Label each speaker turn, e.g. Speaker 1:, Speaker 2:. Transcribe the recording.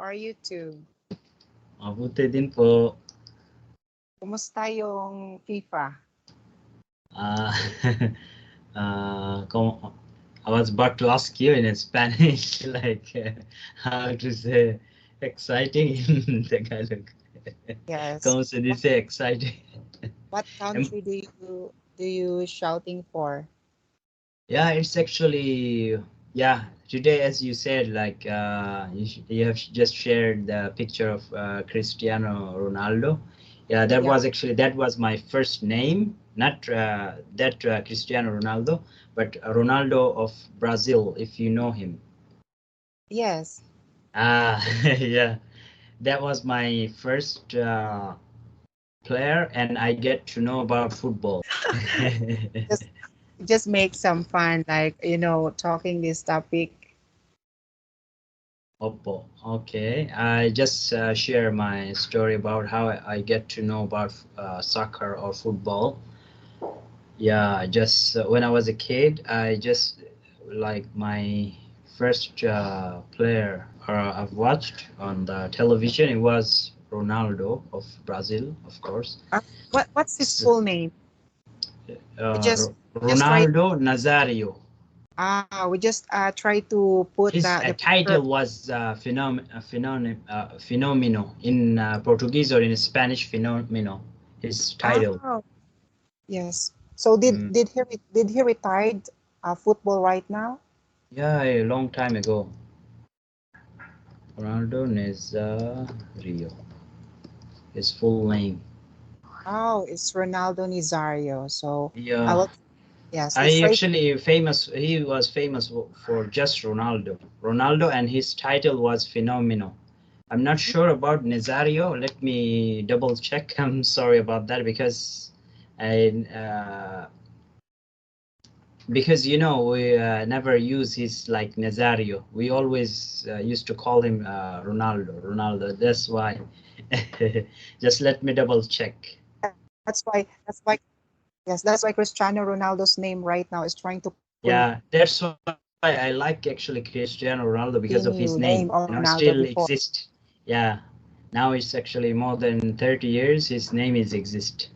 Speaker 1: are you two?
Speaker 2: Mabuti din po.
Speaker 1: Kumusta yung FIFA?
Speaker 2: Uh, I was about to ask you in Spanish, like how to say exciting in Tagalog.
Speaker 1: Yes.
Speaker 2: ¿Cómo se dice exciting?
Speaker 1: What country do you shouting for?
Speaker 2: Yeah, it's actually, yeah, today, as you said, like you have just shared the picture of Cristiano Ronaldo. Yeah, that was my first name, not that Cristiano Ronaldo, but Ronaldo of Brazil, if you know him.
Speaker 1: Yes.
Speaker 2: Yeah, that was my first player, and I get to know about football.
Speaker 1: Just make some fun, like, talking this topic.
Speaker 2: Oppo. Okay, I just share my story about how I get to know about soccer or football. Yeah, just when I was a kid, I just like my first player I've watched on the television. It was Ronaldo of Brazil, of course.
Speaker 1: What's his full name? We just try.
Speaker 2: Ronaldo Nazario.
Speaker 1: We just try to put
Speaker 2: His
Speaker 1: the
Speaker 2: title was Fenomeno in Portuguese, or in Spanish, Fenomeno. His title.
Speaker 1: Oh, yes. So did he retired football right now?
Speaker 2: Yeah, a long time ago. Ronaldo Nazario. His full name.
Speaker 1: Oh, it's Ronaldo Nazario. So I
Speaker 2: Yeah.
Speaker 1: will. Yes, let's try.
Speaker 2: He was famous for just Ronaldo. Ronaldo, and his title was Fenomeno. I'm not sure about Nazario. Let me double check. I'm sorry about that, because we never use his like Nazario. We always used to call him Ronaldo. That's why. Just let me double check.
Speaker 1: That's why. Yes, that's why Cristiano Ronaldo's name right now is trying to
Speaker 2: Yeah, that's why I like actually Cristiano Ronaldo, because of his
Speaker 1: continue
Speaker 2: name.
Speaker 1: name of Ronaldo
Speaker 2: Still
Speaker 1: before.
Speaker 2: exist. Yeah, now it's actually more than 30 years. His name is exist.